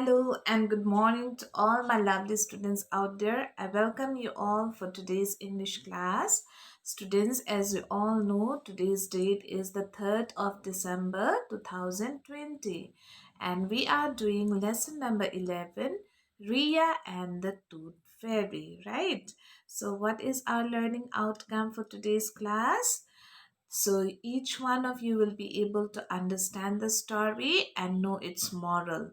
Hello and good morning to all my lovely students out there. I welcome you all for today's English class. Students, as you all know, today's date is the 3rd of December 2020 and we are doing lesson number 11, Riya and the Tooth Fairy, right? So what is our learning outcome for today's class? So each one of you will be able to understand the story and know its moral.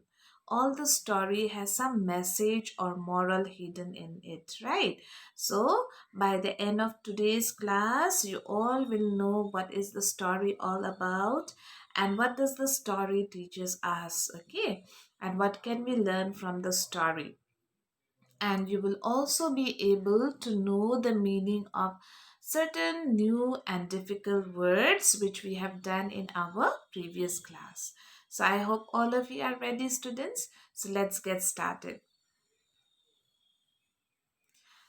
All the story has some message or moral hidden in it, right? So by the end of today's class, you all will know what is the story all about and what does the story teaches us, okay? And what can we learn from the story? And you will also be able to know the meaning of certain new and difficult words which we have done in our previous class. So I hope all of you are ready, students. So let's get started.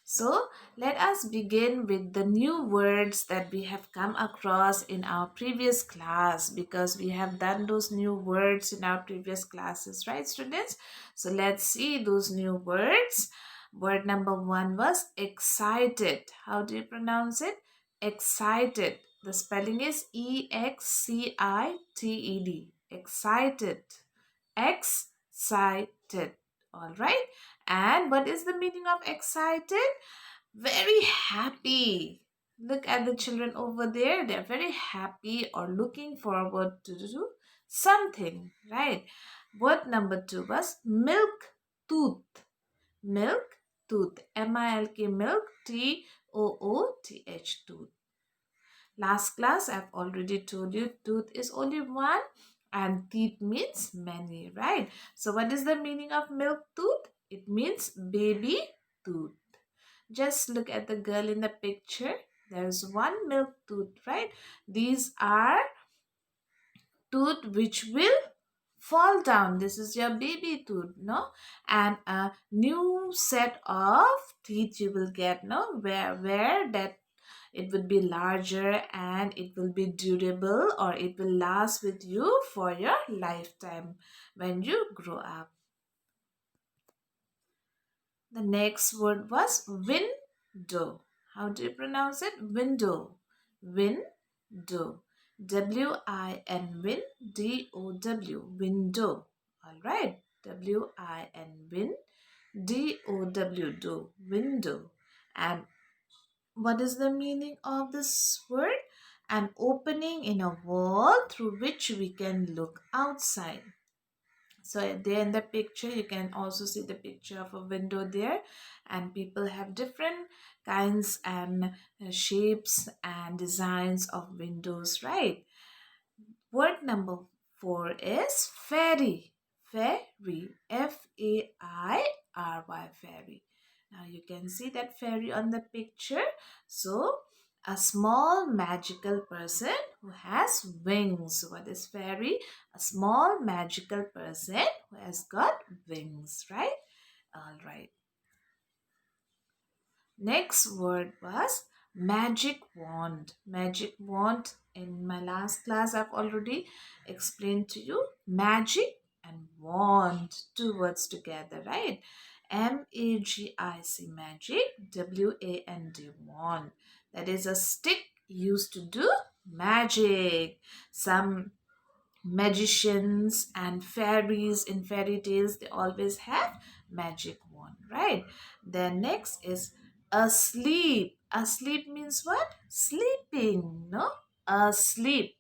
So let us begin with the new words that we have come across in our previous class, because we have done those new words in our previous classes, right, students? So let's see those new words. Word number one was excited. How do you pronounce it? Excited. The spelling is Excited. Excited. Excited. All right. And what is the meaning of excited? Very happy. Look at the children over there. They're very happy or looking forward to do something, right? Word number two was milk tooth. Milk tooth. M-I-L-K milk. Tooth. Tooth. Last class, I've already told you tooth is only one and teeth means many, right? So what is the meaning of milk tooth? It means baby tooth. Just look at the girl in the picture. There's one milk tooth, right? These are tooth which will fall down. This is your baby tooth, no? And a new set of teeth you will get, no? Where that it will be larger and it will be durable, or it will last with you for your lifetime when you grow up. The next word was window. How do you pronounce it? Window. Window. W-I-N win D-O-W. Window. All right. W-I-N win D-O-W. Do. Window. And what is the meaning of this word? An opening in a wall through which we can look outside. So there in the picture, you can also see the picture of a window there, and people have different kinds and shapes and designs of windows, right? Word number four is fairy. Fairy. Fairy. Fairy. Now you can see that fairy on the picture. So a small magical person who has wings. What is fairy? A small magical person who has got wings, right? All right. Next word was magic wand. Magic wand. In my last class, I've already explained to you magic and wand. Two words together, right? M-A-G-I-C magic. W-A-N-D wand. That is a stick used to do magic. Some magicians and fairies in fairy tales, they always have magic wand, right? Then next is asleep. Asleep means what? Sleeping, no? Asleep.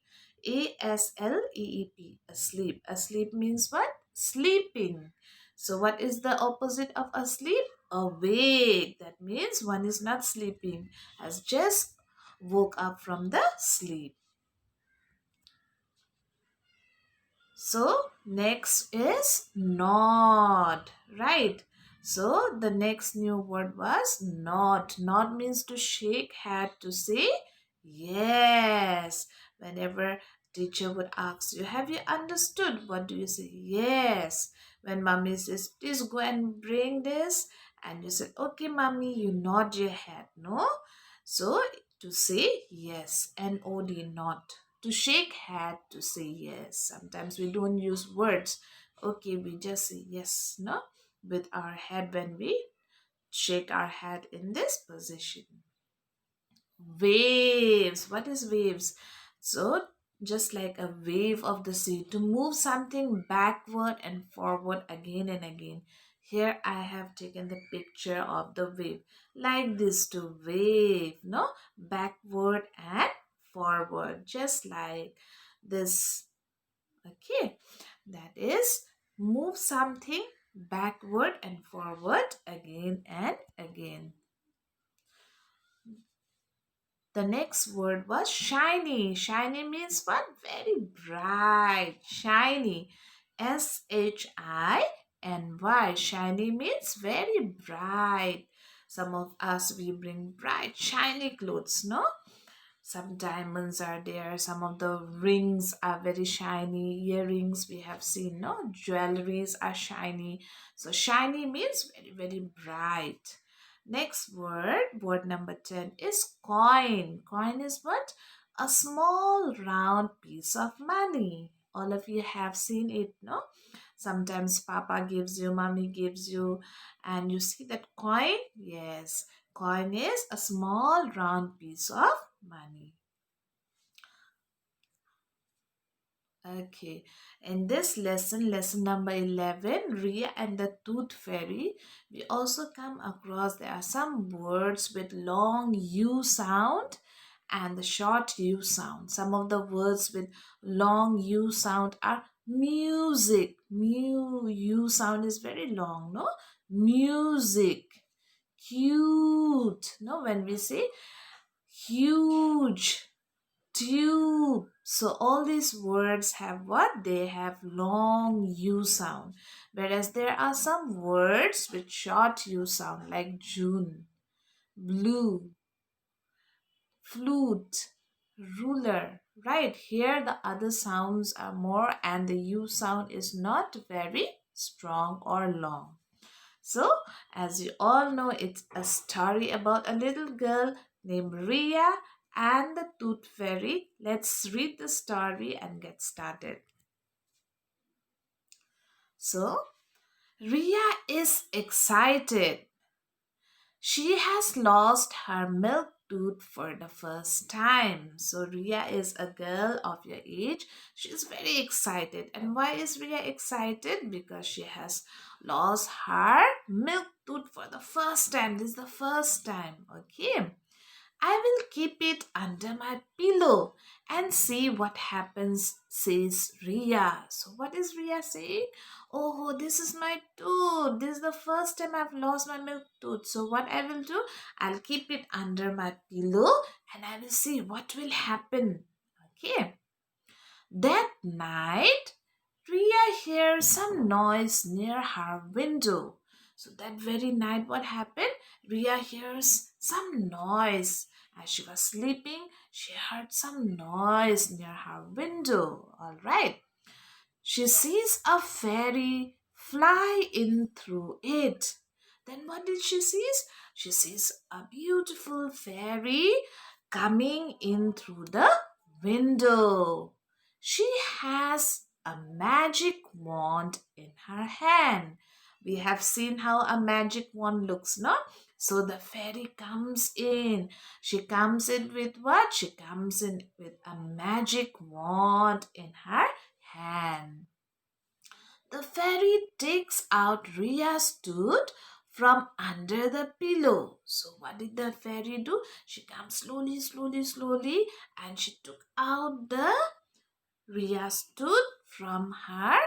A-S-L-E-E-P. Asleep. Asleep means what? Sleeping. So what is the opposite of asleep? Awake. That means one is not sleeping, has just woke up from the sleep. So next is nod, right? So the next new word was nod. Nod means to shake head to say yes. Whenever teacher would ask you, have you understood? What do you say? Yes. When mommy says, please go and bring this, and you said, okay, mommy, you nod your head, no? So to say yes, N-O-D, nod. To shake head to say yes. Sometimes we don't use words. Okay, we just say yes, no, with our head when we shake our head in this position. Waves. What is waves? So, just like a wave of the sea, to move something backward and forward again and again. Here I have taken the picture of the wave. Like this, to wave, no? Backward and forward. Just like this. Okay. That is, move something backward and forward again and again. The next word was shiny. Shiny means what? Very bright. Shiny. Shiny. Shiny means very bright. Some of us, we bring bright, shiny clothes, no? Some diamonds are there. Some of the rings are very shiny. Earrings we have seen, no? Jewelries are shiny. So shiny means very, very bright. Next word number 10 is coin. Coin is what? A small round piece of money. All of you have seen it, no? Sometimes Papa gives you, Mommy gives you, and you see that coin? Yes, coin is a small round piece of money. Okay, in this lesson, lesson number 11, Riya and the Tooth Fairy, we also come across there are some words with long U sound and the short U sound. Some of the words with long U sound are music. U sound is very long, no? Music. Cute. No, when we say huge, tube. So all these words have what? They have long U sound. Whereas there are some words with short U sound like June, blue, flute, ruler. Right here the other sounds are more and the U sound is not very strong or long. So, as you all know, it's a story about a little girl named Riya and the Tooth Fairy. Let's read the story and get started. So, Riya is excited. She has lost her milk tooth for the first time. So Riya is a girl of your age. She is very excited. And why is Riya excited? Because she has lost her milk tooth for the first time. This is the first time. Okay. I will keep it under my pillow and see what happens, says Riya. So, what is Riya saying? Oh, this is my tooth. This is the first time I've lost my milk tooth. So, what I will do, I'll keep it under my pillow and I will see what will happen. Okay. That night, Riya hears some noise near her window. So that very night, what happened? Riya hears some noise. As she was sleeping, she heard some noise near her window. All right. She sees a fairy fly in through it. Then what did she see? She sees a beautiful fairy coming in through the window. She has a magic wand in her hand. We have seen how a magic wand looks, no? So the fairy comes in. She comes in with what? She comes in with a magic wand in her hand. The fairy takes out Ria's tooth from under the pillow. So, what did the fairy do? She comes slowly, and she took out the Ria's tooth from her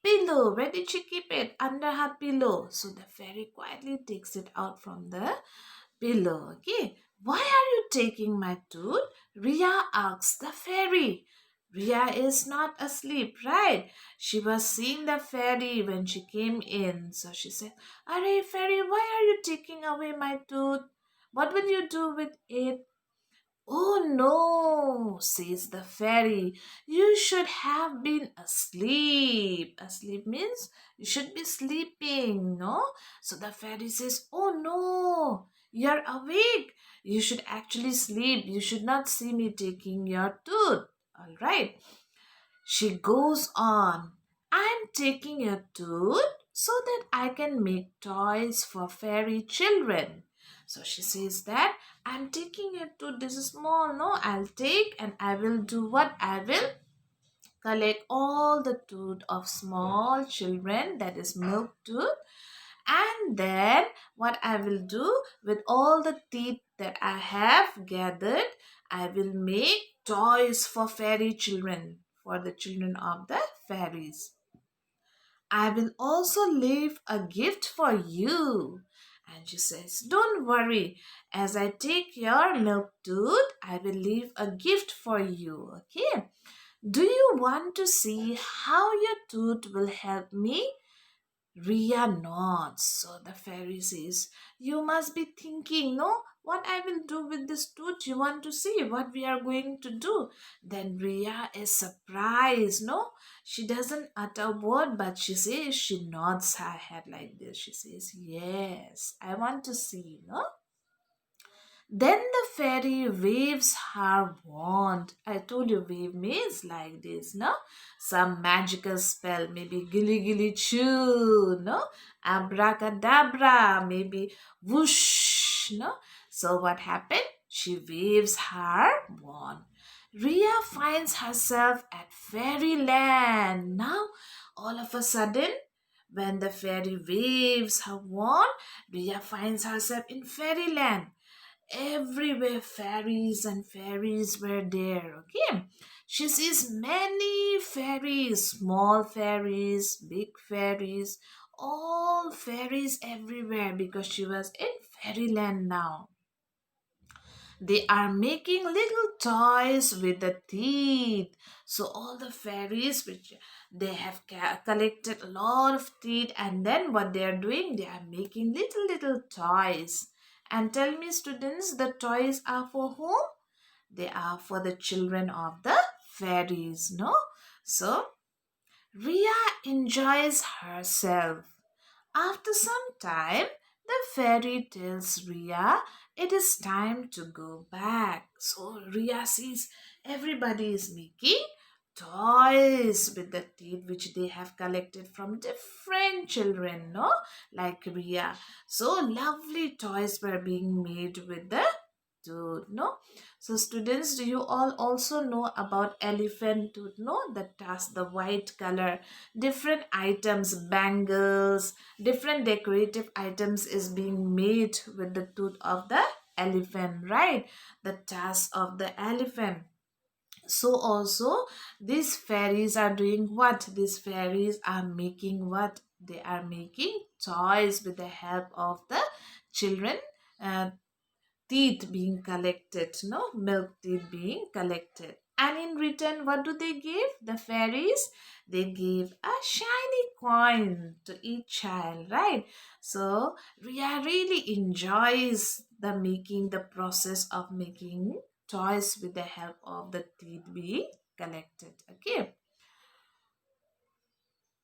pillow. Where did she keep it? Under her pillow. So, the fairy quietly takes it out from the pillow. Okay. Why are you taking my tooth? Ria asks the fairy. Ria is not asleep, right? She was seeing the fairy when she came in. So she said, Array, fairy, why are you taking away my tooth? What will you do with it? Oh no, says the fairy. You should have been asleep. Asleep means you should be sleeping, no? So the fairy says, Oh no, you're awake. You should actually sleep. You should not see me taking your tooth. All right. She goes on. I'm taking your tooth so that I can make toys for fairy children. So she says that I'm taking your tooth. This is small, no? I'll take and I will do what? I will collect all the tooth of small children, that is milk tooth, and then what I will do with all the teeth that I have gathered, I will make toys for fairy children, for the children of the fairies. I will also leave a gift for you. And she says, don't worry, as I take your milk tooth, I will leave a gift for you. Okay. Do you want to see how your tooth will help me? Riya nods. So the fairy says, you must be thinking, no, what I will do with this tooth. You want to see what we are going to do. Then Riya is surprised, no? She doesn't utter a word, but she nods her head like this. She says, yes, I want to see, no? Then the fairy waves her wand. I told you wave means like this, no? Some magical spell, maybe gilly gilly choo, no? Abracadabra, maybe whoosh, no? So what happened? She waves her wand. Ria finds herself at fairyland. Now, all of a sudden, when the fairy waves her wand, Ria finds herself in fairyland. Everywhere fairies were there. Okay, she sees many fairies, small fairies, big fairies, all fairies everywhere, because she was in fairyland now. They are making little toys with the teeth. So all the fairies, which they have collected a lot of teeth, and then what they are doing, they are making little toys. And tell me, students, the toys are for whom? They are for the children of the fairies, no? So Ria enjoys herself. After some time, the fairy tells Ria it is time to go back. So Ria sees everybody is making toys with the teeth which they have collected from different children, no? Like Ria. So lovely toys were being made with the tooth, no? So students, do you all also know about elephant tooth, no? That has the white color, different items, bangles, different decorative items is being made with the tooth of the elephant, right? The tusk of the elephant. So also these fairies are doing what? These fairies are making what? They are making toys with the help of the children, uh, teeth being collected, no, milk teeth being collected. And in return, what do they give? The fairies, they give a shiny coin to each child, right? So Ria really enjoys the process of making toys with the help of the teeth being collected. Okay.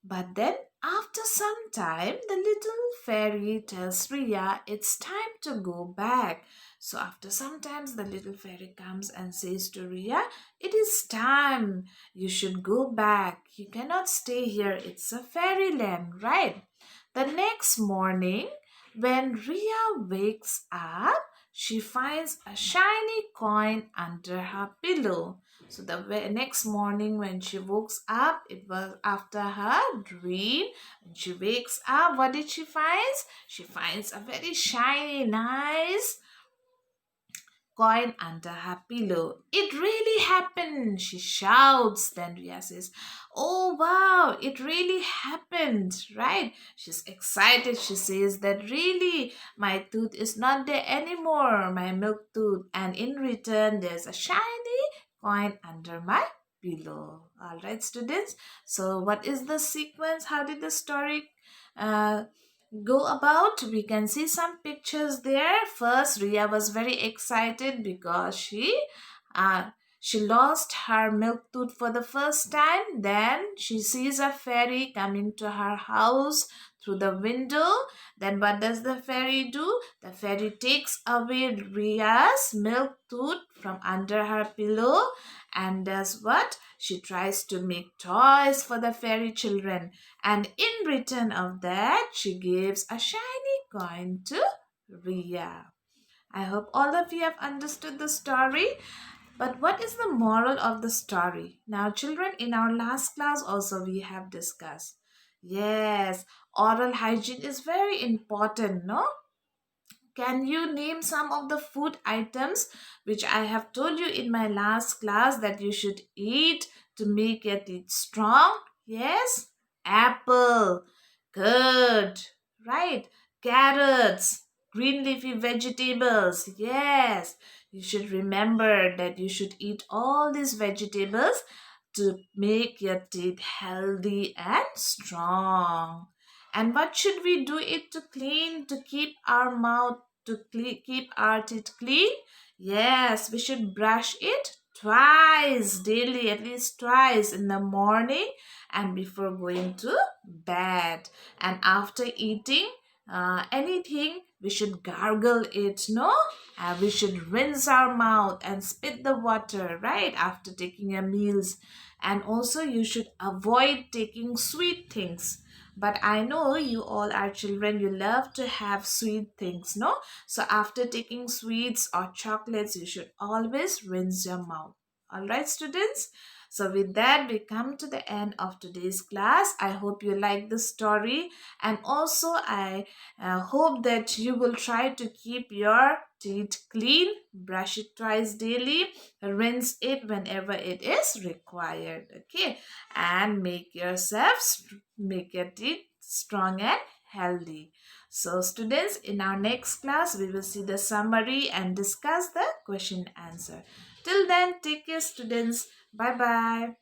But then, after some time, the little fairy tells Riya it's time to go back. So, after some times, the little fairy comes and says to Riya, it is time. You should go back. You cannot stay here. It's a fairyland, right? The next morning, when Riya wakes up, she finds a shiny coin under her pillow. So the next morning when she wakes up, it was after her dream. When she wakes up, what did she find? She finds a very shiny, nice coin under her pillow. It really happened, she shouts. Then Ria says, oh wow, it really happened, right? She's excited. She says that really my tooth is not there anymore, my milk tooth. And in return, there's a shiny coin under my pillow. All right, students. So, what is the sequence? How did the story uh, go about? We can see some pictures there. First, Ria was very excited because uh, She lost her milk tooth for the first time. Then she sees a fairy coming to her house through the window. Then what does the fairy do? The fairy takes away Ria's milk tooth from under her pillow and does what? She tries to make toys for the fairy children. And in return of that, she gives a shiny coin to Ria. I hope all of you have understood the story. But what is the moral of the story? Now, children, in our last class also we have discussed. Yes, oral hygiene is very important, no? Can you name some of the food items which I have told you in my last class that you should eat to make your teeth strong? Yes, apple, curd, right? Carrots, green leafy vegetables. Yes, you should remember that you should eat all these vegetables to make your teeth healthy and strong. And what should we do it to clean, to keep our mouth, to keep our teeth clean? Yes, we should brush it twice daily, at least twice in the morning and before going to bed. And after eating anything, we should gargle it, no? We should rinse our mouth and spit the water, right? After taking your meals. And also, you should avoid taking sweet things, but I know you all are children, you love to have sweet things, no? So after taking sweets or chocolates, you should always rinse your mouth. All right, students? So with that, we come to the end of today's class. I hope you like the story, and also I hope that you will try to keep your teeth clean, brush it twice daily, rinse it whenever it is required. Okay, and make your teeth strong and healthy. So students, in our next class we will see the summary and discuss the question answer. Till then, take care students. Bye bye.